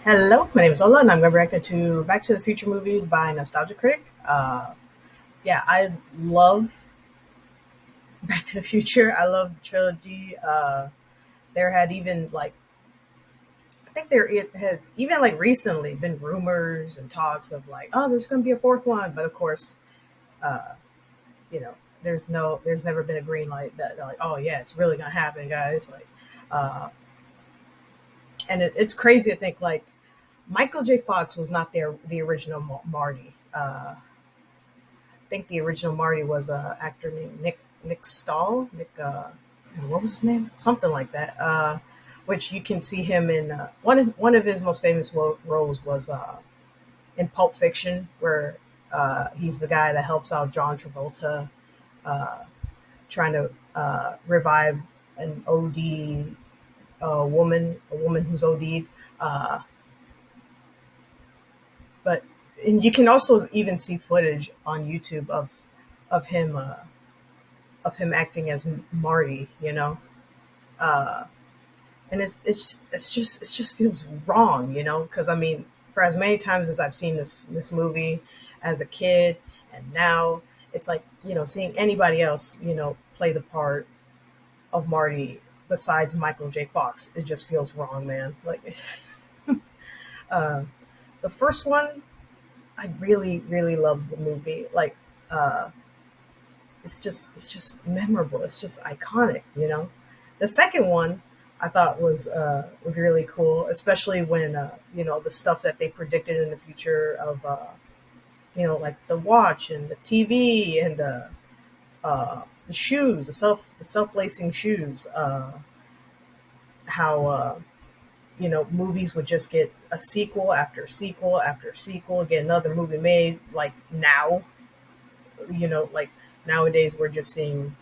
Hello, my name is Ola, and I'm going to react to Back to the Future movies by Nostalgia Critic. Yeah, I love Back to the Future. I love the trilogy. There had even I think there it has even recently been rumors and talks of oh, there's going to be a fourth one, but of course, uh, you know, there's never been a green light that they're like, oh yeah, it's really going to happen, guys. Uh, and it's crazy to think Michael J. Fox was not the original Marty. Think the original Marty was a actor named Nick Stahl. What was his name? Something like that. Which you can see him in one of his most famous roles was in Pulp Fiction, where he's the guy that helps out John Travolta, uh, trying to revive an OD a woman who's OD'd. Uh, but and you can also even see footage on YouTube of him uh, of him acting as Marty, uh, and it just feels wrong, because I mean, for as many times as I've seen this movie as a kid, and now it's seeing anybody else play the part of Marty besides Michael J. Fox, it just feels wrong, man. Uh, the first one, I really loved the movie. Uh, it's just memorable. It's just iconic, The second one I thought was really cool, especially when the stuff that they predicted in the future of like the watch and the TV and the shoes, the self lacing shoes. How movies would just get a sequel after sequel after sequel, get another movie made. Like now, like nowadays we're just seeing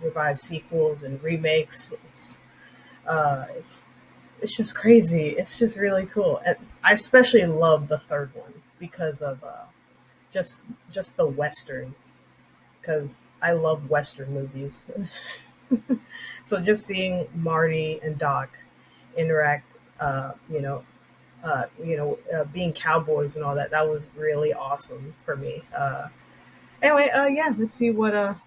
revived sequels and remakes. Uh, it's it's just crazy. It's just really cool, and I especially love the third one because of just just the western. Because I love western movies, so just seeing Marty and Doc interact, being cowboys and all that, that was really awesome for me. Anyway, yeah, let's see what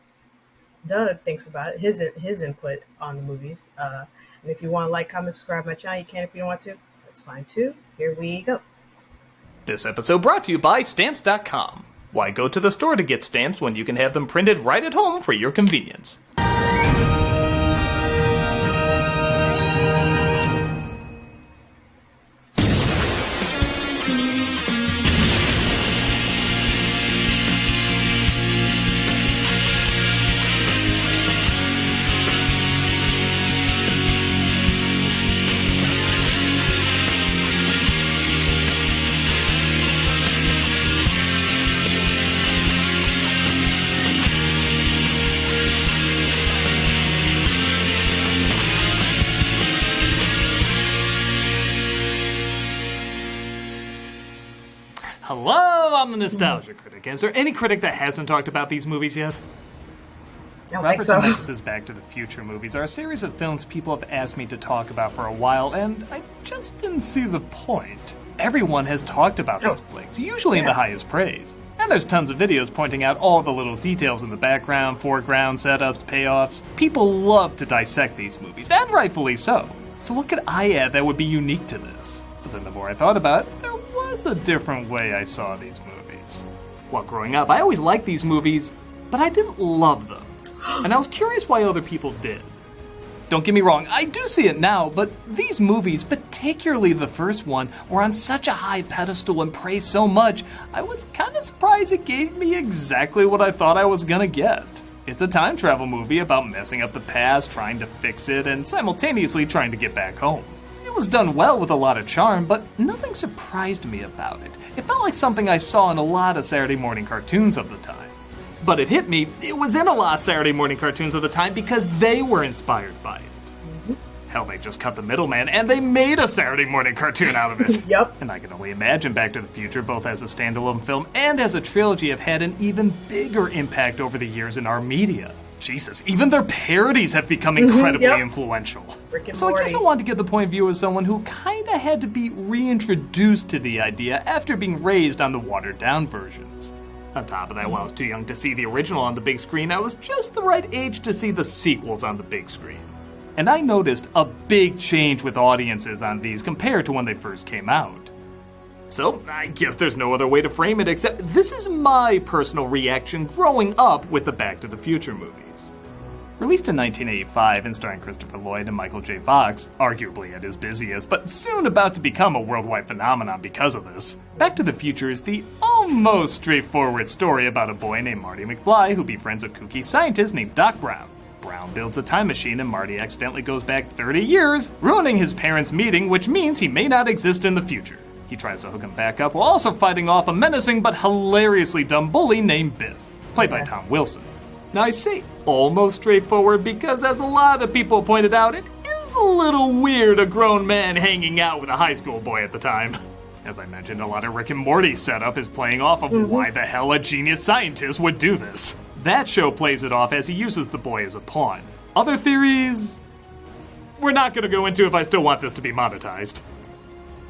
Doug thinks about it, his input on the movies. And if you want to like, comment, subscribe to my channel, you can. If you don't want to, that's fine too. Here we go. This episode brought to you by Stamps.com. Why go to the store to get stamps when you can have them printed right at home for your convenience? Hello, I'm the Nostalgia Critic. Is there any critic that hasn't talked about these movies yet? I don't Robert think so. Zemeckis' Back to the Future movies are a series of films people have asked me to talk about for a while, and I just didn't see the point. Everyone has talked about these flicks, usually in the highest praise. And there's tons of videos pointing out all the little details in the background, foreground, setups, payoffs. People love to dissect these movies, and rightfully so. So what could I add that would be unique to this? But then the more I thought about it, there was a different way I saw these movies. Well, growing up, I always liked these movies, but I didn't love them. And I was curious why other people did. Don't get me wrong, I do see it now, but these movies, particularly the first one, were on such a high pedestal and praised so much, I was kind of surprised it gave me exactly what I thought I was gonna get. It's a time travel movie about messing up the past, trying to fix it, and simultaneously trying to get back home. It was done well with a lot of charm, but nothing surprised me about it. It felt like something I saw in a lot of Saturday morning cartoons of the time. But it hit me, it was in a lot of Saturday morning cartoons of the time because they were inspired by it. Hell, they just cut the middleman and they made a Saturday morning cartoon out of it. Yep. And I can only imagine Back to the Future, both as a standalone film and as a trilogy, have had an even bigger impact over the years in our media. Jesus, even their parodies have become incredibly Yep. influential. Rick and So I guess I Morty. wanted to get the point of view as someone who kinda had to be reintroduced to the idea after being raised on the watered-down versions. On top of that, while I was too young to see the original on the big screen, I was just the right age to see the sequels on the big screen. And I noticed a big change with audiences on these compared to when they first came out. So, I guess there's no other way to frame it except this is my personal reaction growing up with the Back to the Future movies. Released in 1985 and starring Christopher Lloyd and Michael J. Fox, arguably at his busiest, but soon about to become a worldwide phenomenon because of this, Back to the Future is the almost straightforward story about a boy named Marty McFly who befriends a kooky scientist named Doc Brown. Brown builds a time machine and Marty accidentally goes back 30 years, ruining his parents' meeting, which means he may not exist in the future. He tries to hook him back up while also fighting off a menacing but hilariously dumb bully named Biff, played by Tom Wilson. Now I say almost straightforward because, as a lot of people pointed out, it is a little weird a grown man hanging out with a high school boy at the time. As I mentioned, a lot of Rick and Morty setup is playing off of why the hell a genius scientist would do this. That show plays it off as he uses the boy as a pawn. Other theories, we're not going to go into if I still want this to be monetized.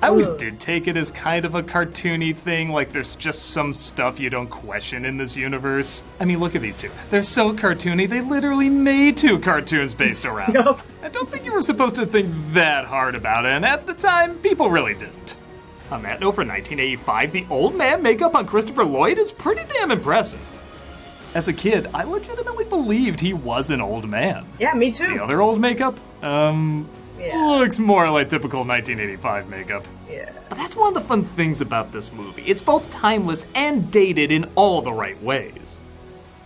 I always did take it as kind of a cartoony thing, like there's just some stuff you don't question in this universe. I mean, look at these two. They're so cartoony, they literally made 2 cartoons based around them. I don't think you were supposed to think that hard about it, and at the time, people really didn't. On that note, for 1985, the old man makeup on Christopher Lloyd is pretty damn impressive. As a kid, I legitimately believed he was an old man. Yeah, me too. The other old makeup, looks more like typical 1985 makeup. Yeah. But that's one of the fun things about this movie. It's both timeless and dated in all the right ways.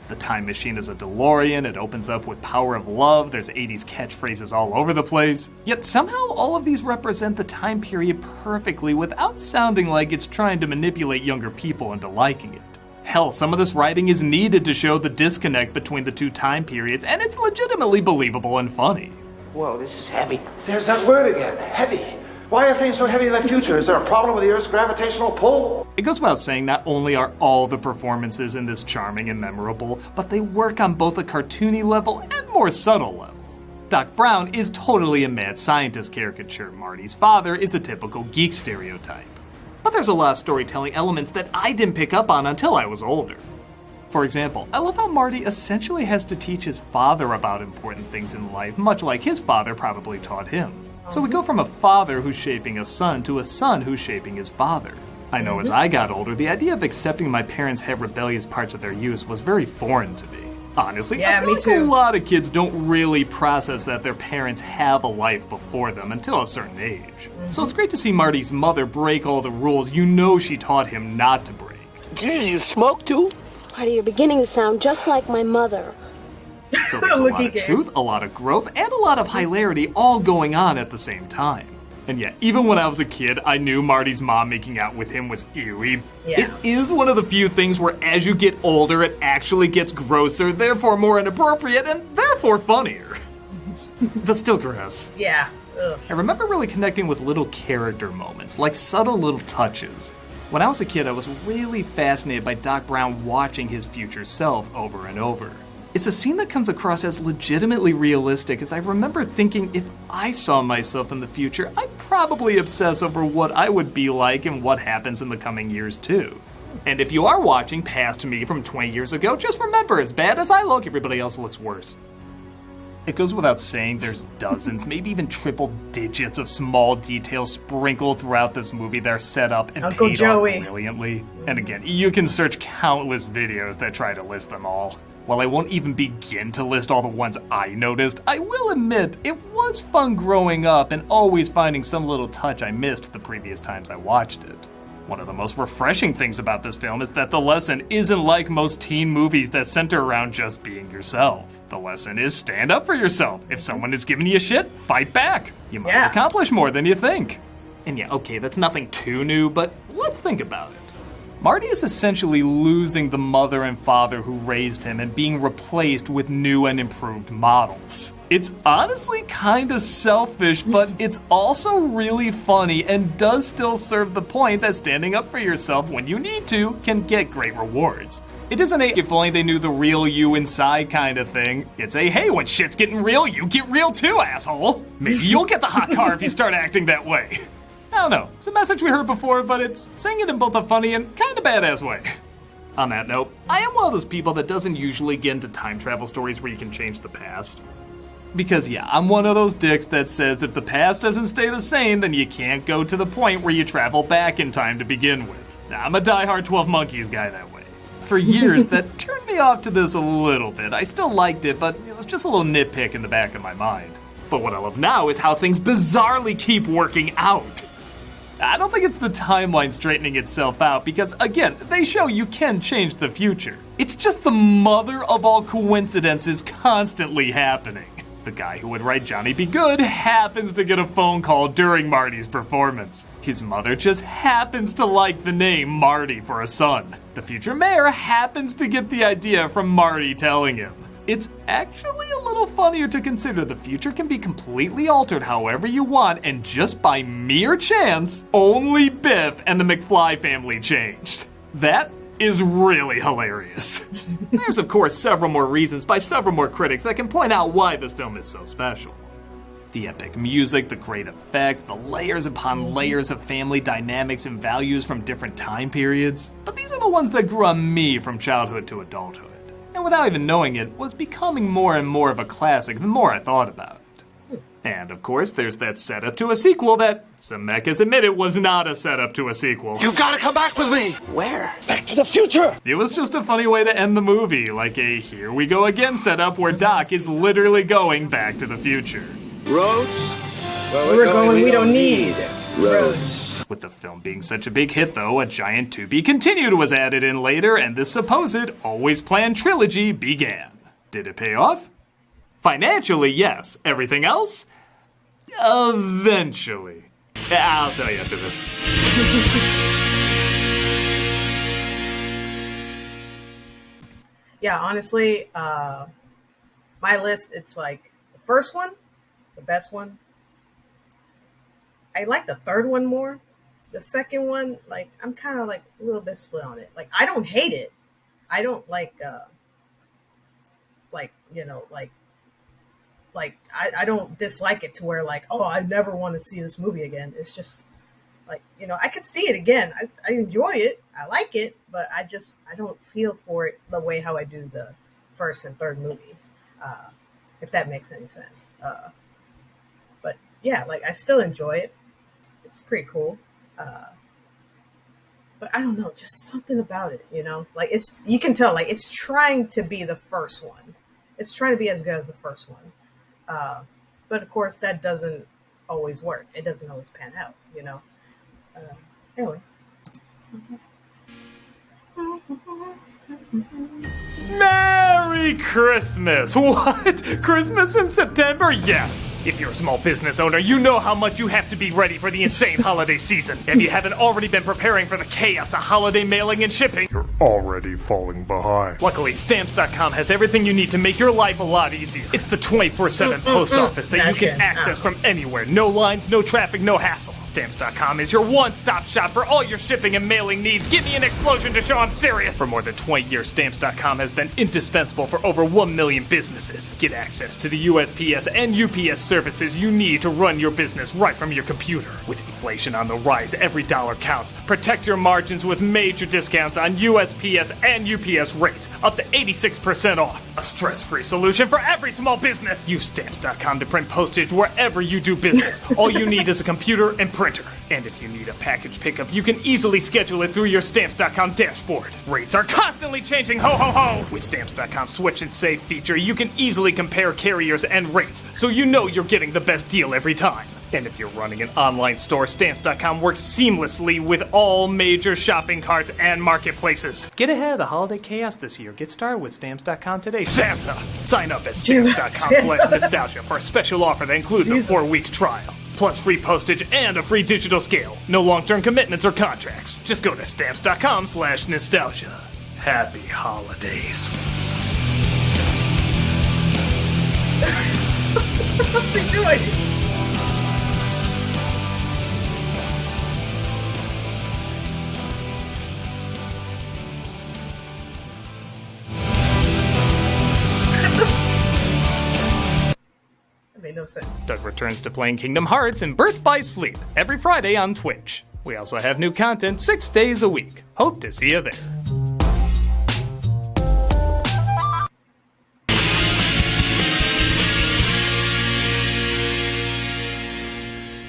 The time machine is a DeLorean, it opens up with power of love, there's 80s catchphrases all over the place. Yet somehow all of these represent the time period perfectly without sounding like it's trying to manipulate younger people into liking it. Hell, some of this writing is needed to show the disconnect between the 2 time periods, and it's legitimately believable and funny. Whoa, this is heavy. There's that word again, heavy. Why are things so heavy in the future? Is there a problem with the Earth's gravitational pull? It goes without saying, not only are all the performances in this charming and memorable, but they work on both a cartoony level and more subtle level. Doc Brown is totally a mad scientist caricature. Marty's father is a typical geek stereotype. But there's a lot of storytelling elements that I didn't pick up on until I was older. For example, I love how Marty essentially has to teach his father about important things in life, much like his father probably taught him. So we go from a father who's shaping a son to a son who's shaping his father. I know as I got older, the idea of accepting my parents have rebellious parts of their youth was very foreign to me. Honestly, Yeah, I feel me like too. a lot of kids don't really process that their parents have a life before them until a certain age. So it's great to see Marty's mother break all the rules you know she taught him not to break. You smoke too? Marty, you're beginning to sound just like my mother. So there's a lot Looking of good. truth, a lot of growth, and a lot of hilarity all going on at the same time. And yeah, even when I was a kid, I knew Marty's mom making out with him was eerie. Yeah. It is one of the few things where as you get older, it actually gets grosser, therefore more inappropriate, and therefore funnier. But still gross. Yeah. Ugh. I remember really connecting with little character moments, like subtle little touches. When I was a kid, I was really fascinated by Doc Brown watching his future self over and over. It's a scene that comes across as legitimately realistic, as I remember thinking if I saw myself in the future, I'd probably obsess over what I would be like and what happens in the coming years too. And if you are watching past me from 20 years ago, just remember, as bad as I look, everybody else looks worse. It goes without saying there's dozens, maybe even triple digits of small details sprinkled throughout this movie that are set up and Uncle paid Joey. off brilliantly. And again, you can search countless videos that try to list them all. While I won't even begin to list all the ones I noticed, I will admit it was fun growing up and always finding some little touch I missed the previous times I watched it. One of the most refreshing things about this film is that the lesson isn't like most teen movies that center around just being yourself. The lesson is stand up for yourself. If someone is giving you shit, fight back. You might Yeah. accomplish more than you think. And yeah, okay, that's nothing too new, but let's think about it. Marty is essentially losing the mother and father who raised him and being replaced with new and improved models. It's honestly kinda selfish, but it's also really funny and does still serve the point that standing up for yourself when you need to can get great rewards. It isn't a if only they knew the real you inside kind of thing. It's a hey, when shit's getting real, you get real too, asshole. Maybe you'll get the hot car if you start acting that way. I don't know. It's a message we heard before, but it's saying it in both a funny and kind of badass way. On that note, I am one of those people that doesn't usually get into time travel stories where you can change the past. Because yeah, I'm one of those dicks that says if the past doesn't stay the same, then you can't go to the point where you travel back in time to begin with. I'm a diehard 12 Monkeys guy that way. For years, that turned me off to this a little bit. I still liked it, but it was just a little nitpick in the back of my mind. But what I love now is how things bizarrely keep working out. I don't think it's the timeline straightening itself out because, again, they show you can change the future. It's just the mother of all coincidences constantly happening. The guy who would write Johnny Be Good happens to get a phone call during Marty's performance. His mother just happens to like the name Marty for a son. The future mayor happens to get the idea from Marty telling him. It's actually a little funnier to consider the future can be completely altered however you want, and just by mere chance, only Biff and the McFly family changed. That is really hilarious. There's of course several more reasons by several more critics that can point out why this film is so special. The epic music, the great effects, the layers upon layers of family dynamics and values from different time periods. But these are the ones that grew on me from childhood to adulthood. And without even knowing it, was becoming more and more of a classic the more I thought about it. And of course, there's that setup to a sequel that Zemeckis admitted was not a setup to a sequel. You've got to come back with me! Where? Back to the future! It was just a funny way to end the movie, like a here we go again setup where Doc is literally going back to the future. Roads? Where we're going, we don't need roads. With the film being such a big hit though, a giant to be continued was added in later and this supposed always planned trilogy began. Did it pay off? Financially, yes. Everything else? Eventually. I'll tell you after this. Yeah, honestly, my list, it's like the first one, the best one. I like the third one more. The second one, like, I'm kind of like a little bit split on it. Like, I don't hate it. I don't I don't dislike it to where like, oh, I never want to see this movie again. It's just like, I could see it again. I enjoy it. I like it, but I don't feel for it the way how I do the first and third movie, if that makes any sense. But yeah, like I still enjoy it. It's pretty cool. But I don't know, just something about it, like you can tell like it's trying to be the first one. It's trying to be as good as the first one. But of course that doesn't always work. It doesn't always pan out, anyway. Merry Christmas! What? Christmas in September? Yes. If you're a small business owner, you know how much you have to be ready for the insane holiday season. If you haven't already been preparing for the chaos of holiday mailing and shipping, you're already falling behind. Luckily, Stamps.com has everything you need to make your life a lot easier. It's the 24/7 post office that you can access from anywhere. No lines, no traffic, no hassle. Stamps.com is your one-stop shop for all your shipping and mailing needs. Give me an explosion to show I'm serious. For more than 20 years, Stamps.com has been indispensable for over 1 million businesses. Get access to the USPS and UPS services you need to run your business right from your computer. With inflation on the rise, every dollar counts. Protect your margins with major discounts on USPS and UPS rates, up to 86% off. A stress-free solution for every small business. Use Stamps.com to print postage wherever you do business. All you need is a computer and printer. And if you need a package pickup, you can easily schedule it through your Stamps.com dashboard. Rates are constantly changing, ho ho ho! With Stamps.com Switch and Save feature, you can easily compare carriers and rates, so you know you're getting the best deal every time. And if you're running an online store, Stamps.com works seamlessly with all major shopping carts and marketplaces. Get ahead of the holiday chaos this year. Get started with Stamps.com today. Santa! Sign up at Stamps.com/nostalgia for a special offer that includes a 4-week trial, plus free postage and a free digital scale. No long-term commitments or contracts. Just go to Stamps.com/nostalgia. Happy holidays. What's he doing? no sense. Doug returns to playing Kingdom Hearts and Birth by Sleep every Friday on Twitch. We also have new content 6 days a week. Hope to see you there.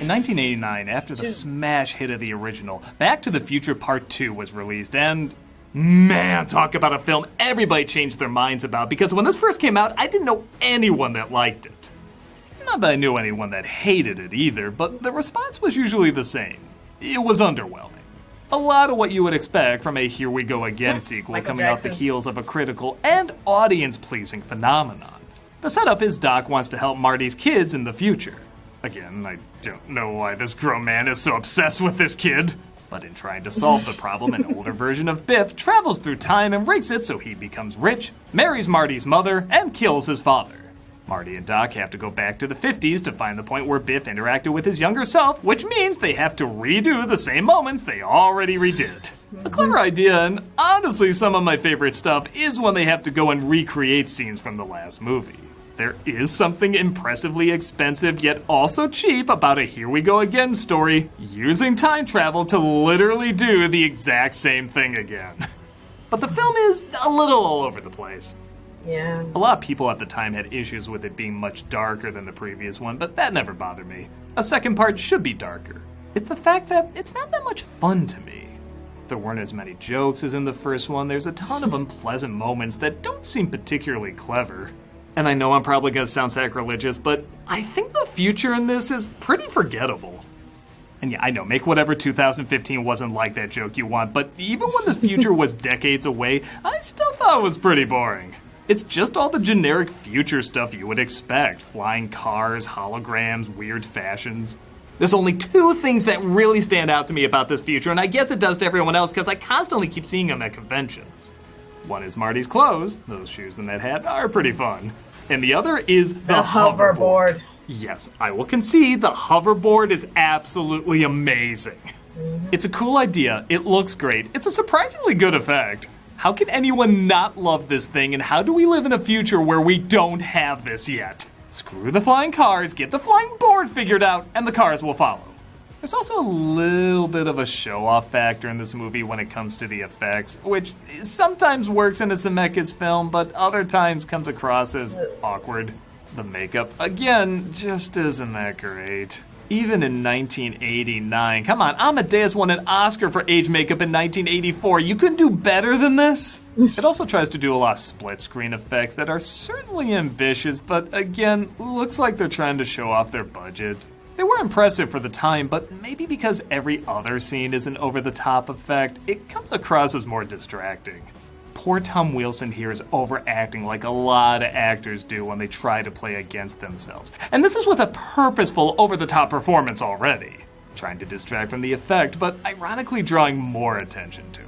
In 1989, after the smash hit of the original, Back to the Future Part 2 was released, and man, talk about a film everybody changed their minds about, because when this first came out, I didn't know anyone that liked it. Not that I knew anyone that hated it either, but the response was usually the same. It was underwhelming. A lot of what you would expect from a Here We Go Again sequel coming off the heels of a critical and audience-pleasing phenomenon. The setup is Doc wants to help Marty's kids in the future. Again, I don't know why this grown man is so obsessed with this kid. But in trying to solve the problem, an older version of Biff travels through time and rigs it so he becomes rich, marries Marty's mother, and kills his father. Marty and Doc have to go back to the 50s to find the point where Biff interacted with his younger self, which means they have to redo the same moments they already redid. A clever idea, and honestly some of my favorite stuff is when they have to go and recreate scenes from the last movie. There is something impressively expensive yet also cheap about a Here We Go Again story, using time travel to literally do the exact same thing again. But the film is a little all over the place. Yeah. A lot of people at the time had issues with it being much darker than the previous one, but that never bothered me. A second part should be darker. It's the fact that it's not that much fun to me. There weren't as many jokes as in the first one. There's a ton of unpleasant moments that don't seem particularly clever. And I know I'm probably going to sound sacrilegious, but I think the future in this is pretty forgettable. And yeah, I know, make whatever 2015 wasn't like that joke you want, but even when this future was decades away, I still thought it was pretty boring. It's just all the generic future stuff you would expect. Flying cars, holograms, weird fashions. There's only 2 things that really stand out to me about this future, and I guess it does to everyone else because I constantly keep seeing them at conventions. One is Marty's clothes. Those shoes and that hat are pretty fun. And the other is the hoverboard. Yes, I will concede the hoverboard is absolutely amazing. It's a cool idea. It looks great. It's a surprisingly good effect. How can anyone not love this thing, and how do we live in a future where we don't have this yet? Screw the flying cars, get the flying board figured out, and the cars will follow. There's also a little bit of a show-off factor in this movie when it comes to the effects, which sometimes works in a Zemeckis film, but other times comes across as awkward. The makeup, again, just isn't that great. Even in 1989, come on, Amadeus won an Oscar for age makeup in 1984. You couldn't do better than this? It also tries to do a lot of split-screen effects that are certainly ambitious, but again, looks like they're trying to show off their budget. They were impressive for the time, but maybe because every other scene is an over-the-top effect, it comes across as more distracting. Poor Tom Wilson here is overacting like a lot of actors do when they try to play against themselves. And this is with a purposeful, over-the-top performance already. Trying to distract from the effect, but ironically drawing more attention to it.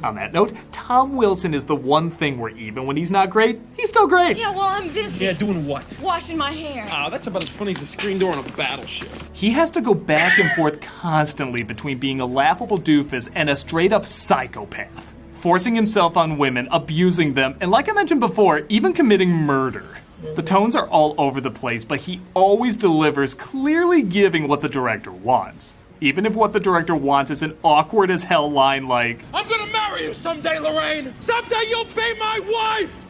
On that note, Tom Wilson is the one thing where even when he's not great, he's still great. Yeah, well, I'm busy. Yeah, doing what? Washing my hair. Oh, that's about as funny as a screen door on a battleship. He has to go back and forth constantly between being a laughable doofus and a straight-up psychopath. Forcing himself on women, abusing them, and like I mentioned before, even committing murder. The tones are all over the place, but he always delivers, clearly giving what the director wants. Even if what the director wants is an awkward as hell line like, I'm gonna marry you someday, Lorraine! Someday you'll be my wife!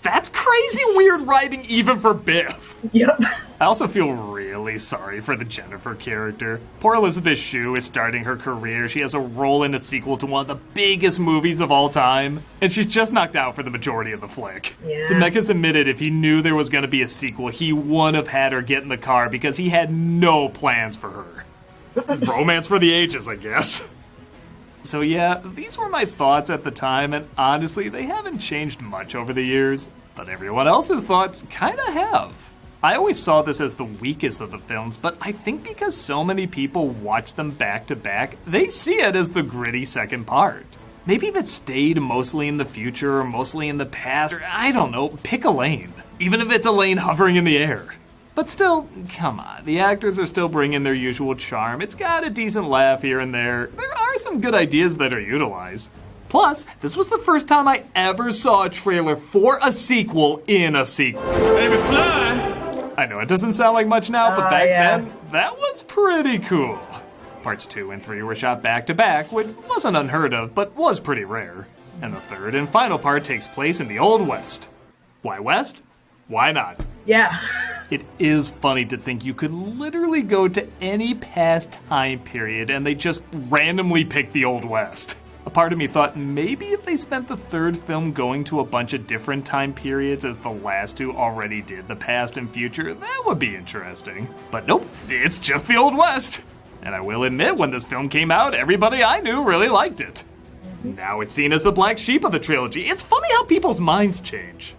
That's crazy weird writing even for Biff. Yep. I also feel really sorry for the Jennifer character. Poor Elizabeth Shue is starting her career. She has a role in a sequel to one of the biggest movies of all time, and she's just knocked out for the majority of the flick. Yeah. Zemeckis admitted if he knew there was going to be a sequel, he wouldn't have had her get in the car because he had no plans for her. Romance for the ages, I guess. So yeah, these were my thoughts at the time, and honestly, they haven't changed much over the years, but everyone else's thoughts kinda have. I always saw this as the weakest of the films, but I think because so many people watch them back to back, they see it as the gritty second part. Maybe if it stayed mostly in the future or mostly in the past, or I don't know, pick a lane. Even if it's a lane hovering in the air. But still, come on, the actors are still bringing their usual charm. It's got a decent laugh here and there. There are some good ideas that are utilized. Plus, this was the first time I ever saw a trailer for a sequel in a sequel. Baby fly! I know it doesn't sound like much now, but back yeah. then, that was pretty cool. Parts 2 and 3 were shot back to back, which wasn't unheard of, but was pretty rare. And the third and final part takes place in the Old West. Why West? Why not? Yeah. It is funny to think you could literally go to any past time period and they just randomly pick the Old West. A part of me thought maybe if they spent the third film going to a bunch of different time periods as the last two already did, the past and future, that would be interesting. But nope, it's just the Old West. And I will admit, when this film came out, everybody I knew really liked it. Now it's seen as the black sheep of the trilogy. It's funny how people's minds change.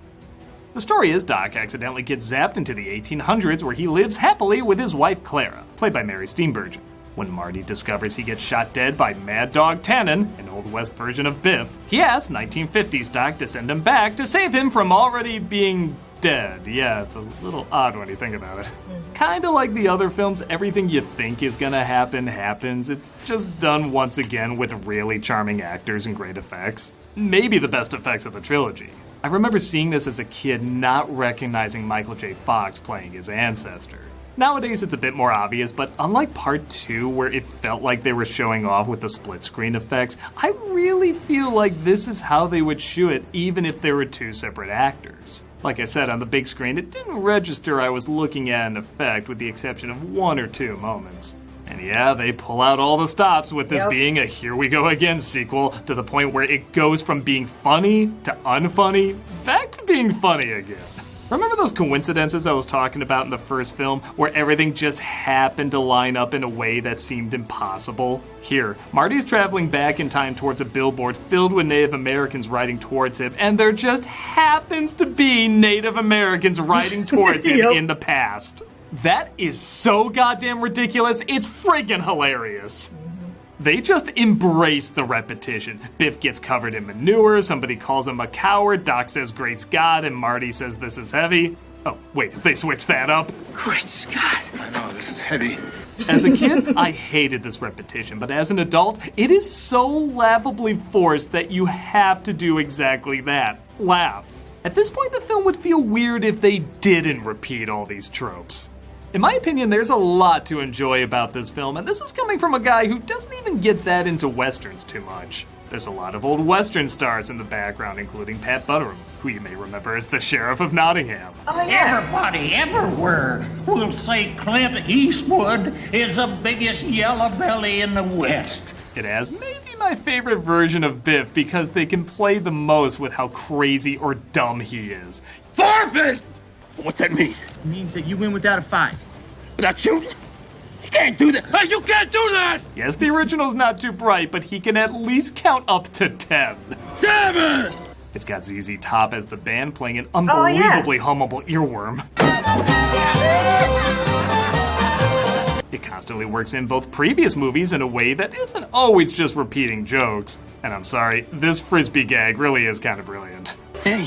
The story is Doc accidentally gets zapped into the 1800s where he lives happily with his wife Clara, played by Mary Steenburgen. When Marty discovers he gets shot dead by Mad Dog Tannen, an Old West version of Biff, he asks 1950s Doc to send him back to save him from already being dead. Yeah, it's a little odd when you think about it. Kinda like the other films, everything you think is gonna happen happens. It's just done once again with really charming actors and great effects. Maybe the best effects of the trilogy. I remember seeing this as a kid not recognizing Michael J. Fox playing his ancestor. Nowadays it's a bit more obvious, but unlike part 2 where it felt like they were showing off with the split screen effects, I really feel like this is how they would shoot it even if there were two separate actors. Like I said, on the big screen it didn't register I was looking at an effect with the exception of one or two moments. And yeah, they pull out all the stops with this being a Here We Go Again sequel to the point where it goes from being funny to unfunny, back to being funny again. Remember those coincidences I was talking about in the first film where everything just happened to line up in a way that seemed impossible? Here, Marty's traveling back in time towards a billboard filled with Native Americans riding towards him, and there just happens to be Native Americans riding towards him in the past. That is so goddamn ridiculous, it's friggin' hilarious. They just embrace the repetition. Biff gets covered in manure, somebody calls him a coward, Doc says great Scott, and Marty says this is heavy. Oh, wait, they switched that up. Great Scott. I know, this is heavy. As a kid, I hated this repetition, but as an adult, it is so laughably forced that you have to do exactly that. Laugh. At this point, the film would feel weird if they didn't repeat all these tropes. In my opinion, there's a lot to enjoy about this film, and this is coming from a guy who doesn't even get that into westerns too much. There's a lot of old western stars in the background, including Pat Butterham, who you may remember as the Sheriff of Nottingham. Oh, yeah. Everybody everywhere will say Clint Eastwood is the biggest yellow belly in the West. It has maybe my favorite version of Biff because they can play the most with how crazy or dumb he is. Forfeit! What's that mean? It means that you win without a fight. Without shooting? You can't do that. Hey, you can't do that! Yes, the original's not too bright, but he can at least count up to 10. Damn it! It's got ZZ Top as the band playing an unbelievably hummable earworm. It constantly works in both previous movies in a way that isn't always just repeating jokes. And I'm sorry, this Frisbee gag really is kind of brilliant. Hey,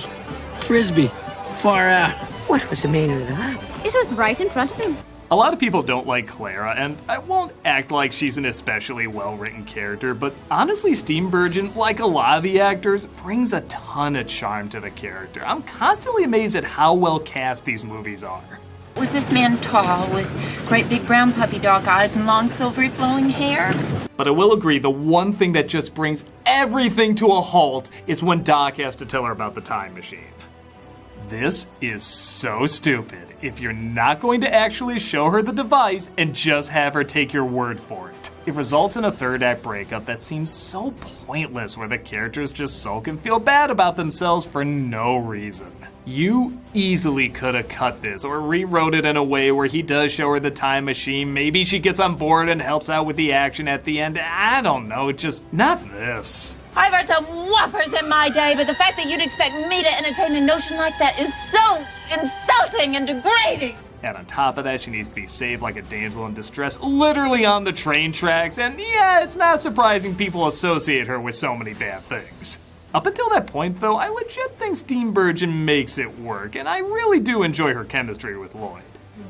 Frisbee. Far out. What was the meaning of that? It was right in front of him. A lot of people don't like Clara, and I won't act like she's an especially well-written character, but honestly, Steenburgen, like a lot of the actors, brings a ton of charm to the character. I'm constantly amazed at how well cast these movies are. Was this man tall with great big brown puppy dog eyes and long silvery flowing hair? But I will agree, the one thing that just brings everything to a halt is when Doc has to tell her about the time machine. This is so stupid if you're not going to actually show her the device and just have her take your word for it. It results in a third act breakup that seems so pointless where the characters just sulk and feel bad about themselves for no reason. You easily could have cut this or rewrote it in a way where he does show her the time machine, maybe she gets on board and helps out with the action at the end. I don't know, just not this. I've heard some whoppers in my day, but the fact that you'd expect me to entertain a notion like that is so insulting and degrading. And on top of that, she needs to be saved like a damsel in distress, literally on the train tracks, and yeah, it's not surprising people associate her with so many bad things. Up until that point, though, I legit think Steenburgen makes it work, and I really do enjoy her chemistry with Lloyd.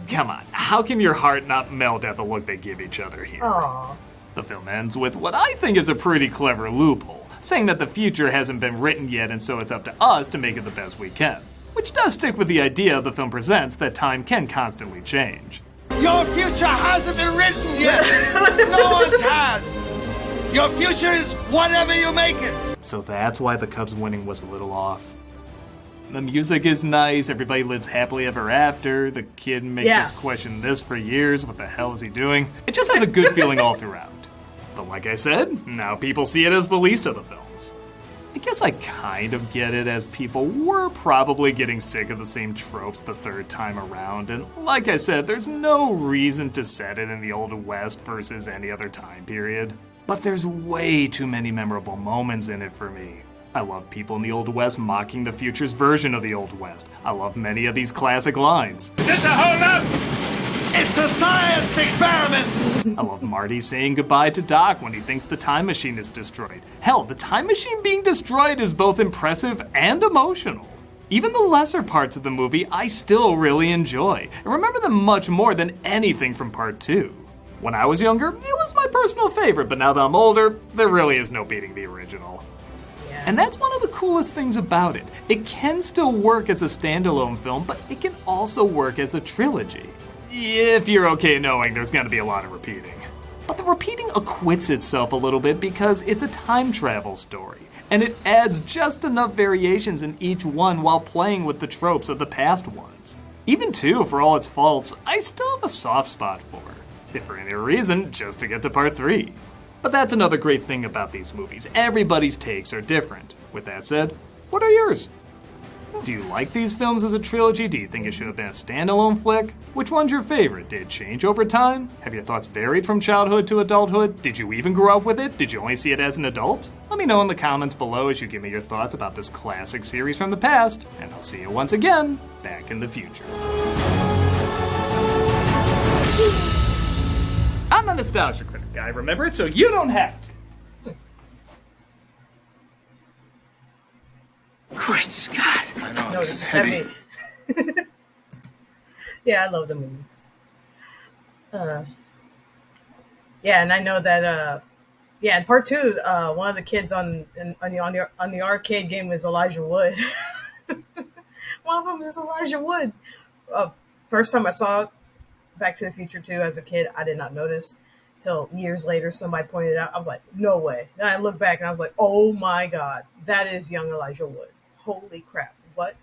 Come on, how can your heart not melt at the look they give each other here? Aww. The film ends with what I think is a pretty clever loophole, saying that the future hasn't been written yet and so it's up to us to make it the best we can. which does stick with the idea the film presents that time can constantly change. Your future hasn't been written yet. No one's has. Your future is whatever you make it. So that's why the Cubs winning was a little off. The music is nice, everybody lives happily ever after, the kid makes us question this for years, what the hell is he doing? It just has a good feeling all throughout. But like I said, now people see it as the least of the films. I guess I kind of get it, as people were probably getting sick of the same tropes the third time around, and like I said, there's no reason to set it in the Old West versus any other time period. But there's way too many memorable moments in it for me. I love people in the Old West mocking the future's version of the Old West. I love many of these classic lines. Is this a hold-up? It's a science experiment! I love Marty saying goodbye to Doc when he thinks the time machine is destroyed. Hell, the time machine being destroyed is both impressive and emotional. Even the lesser parts of the movie I still really enjoy, and remember them much more than anything from Part 2. When I was younger, it was my personal favorite, but now that I'm older, there really is no beating the original. And that's one of the coolest things about it. It can still work as a standalone film, but it can also work as a trilogy. If you're okay knowing there's gonna be a lot of repeating. But the repeating acquits itself a little bit because it's a time travel story, and it adds just enough variations in each one while playing with the tropes of the past ones. Even 2, for all its faults, I still have a soft spot for, if for any reason, just to get to Part 3. But that's another great thing about these movies. Everybody's takes are different. With that said, what are yours? Do you like these films as a trilogy? Do you think it should have been a standalone flick? Which one's your favorite? Did it change over time? Have your thoughts varied from childhood to adulthood? Did you even grow up with it? Did you only see it as an adult? Let me know in the comments below as you give me your thoughts about this classic series from the past, and I'll see you once again back in the future. I'm the Nostalgia Critic guy, remember it, so you don't have to. Great Scott. I know, No, this is heavy. Yeah, I love the movies. Yeah, and I know that. In Part 2, one of the kids on the arcade game was Elijah Wood. One of them is Elijah Wood. First time I saw Back to the Future 2 as a kid, I did not notice till years later somebody pointed it out. I was like, no way. Then I looked back and I was like, oh my god, that is young Elijah Wood. Holy crap, what?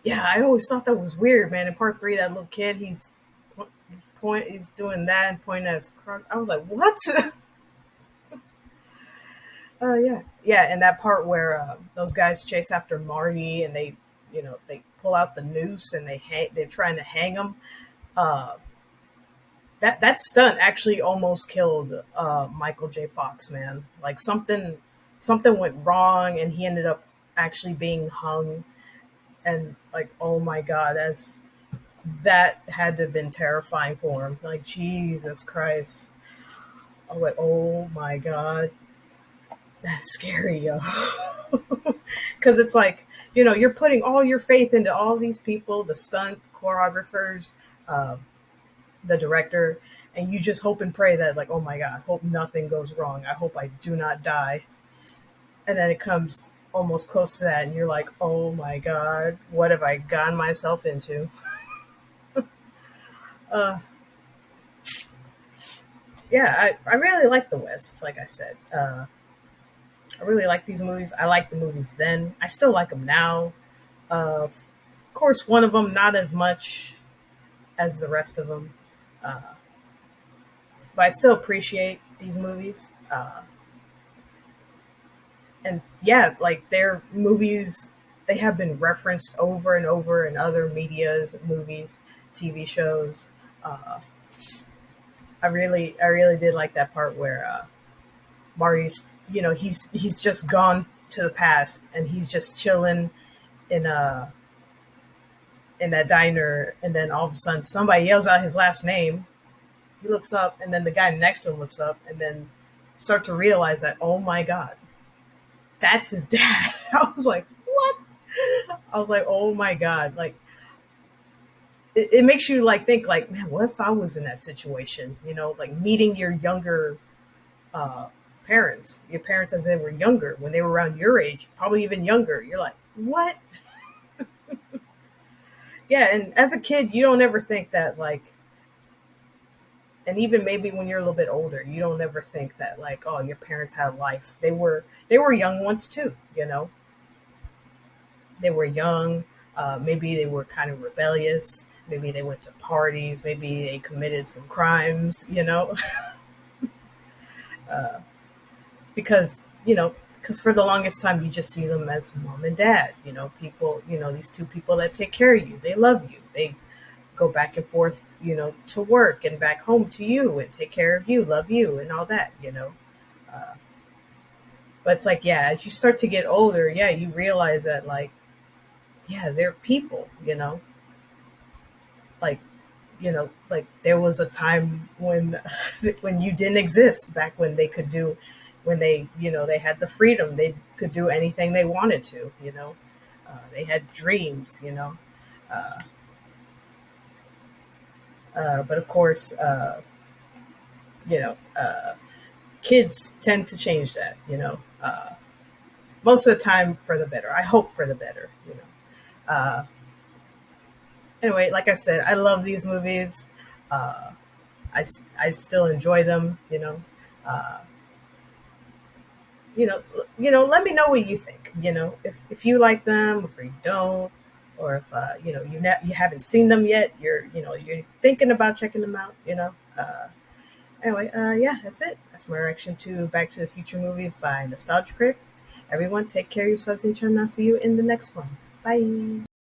Yeah, I always thought that was weird, man. In Part 3, that little kid, he's doing that and pointing at his crotch. I was like, what? Yeah, and that part where those guys chase after Marty and they pull out the noose and they're trying to hang him. That stunt actually almost killed Michael J. Fox, man. Like something went wrong and he ended up actually being hung. And like, oh my god, that had to have been terrifying for him. Like, Jesus Christ. I was like, oh my god, that's scary, yo. Because it's like, you're putting all your faith into all these people, the stunt choreographers, the director, and you just hope and pray that, like, oh my god, hope nothing goes wrong. I hope I do not die. And then it comes almost close to that, and you're like, oh my god, what have I gotten myself into? Yeah, I really like the West, like I said. I really like these movies. I like the movies then. I still like them now. Of course, one of them not as much as the rest of them. But I still appreciate these movies. And yeah, like their movies, they have been referenced over and over in other medias, movies, TV shows. I really did like that part where Marty's, he's just gone to the past and he's just chilling in that diner, and then all of a sudden somebody yells out his last name. He looks up, and then the guy next to him looks up, and then start to realize that, oh my god, that's his dad. I was like, what? I was like, oh my god. Like, it makes you like think like, man, what if I was in that situation? Like meeting your younger your parents as they were younger, when they were around your age, probably even younger. You're like, what? Yeah, and as a kid, you don't ever think that like, and even maybe when you're a little bit older, you don't ever think that like, oh, your parents had life. They were young once too. They were young. Maybe they were kind of rebellious. Maybe they went to parties. Maybe they committed some crimes. Uh, because because for the longest time you just see them as mom and dad. People. These two people that take care of you. They love you. They go back and forth. To work and back home to you and take care of you, love you, and all that. Uh, but it's like, yeah, as you start to get older, yeah, you realize that like, yeah, they're people. Like like there was a time when when you didn't exist, back when they could do, when they had the freedom, they could do anything they wanted to. They had dreams. uh, but of course, you know uh, kids tend to change that. Most of the time for the better. I hope for the better. Anyway, like I said, I love these movies. uh, I still enjoy them. Uh, let me know what you think. If you like them, if you don't, or if you haven't seen them yet, you're thinking about checking them out. Anyway, yeah, that's it. That's my reaction to Back to the Future movies by Nostalgia Critic. Everyone, take care of yourselves and each other, and I'll see you in the next one. Bye.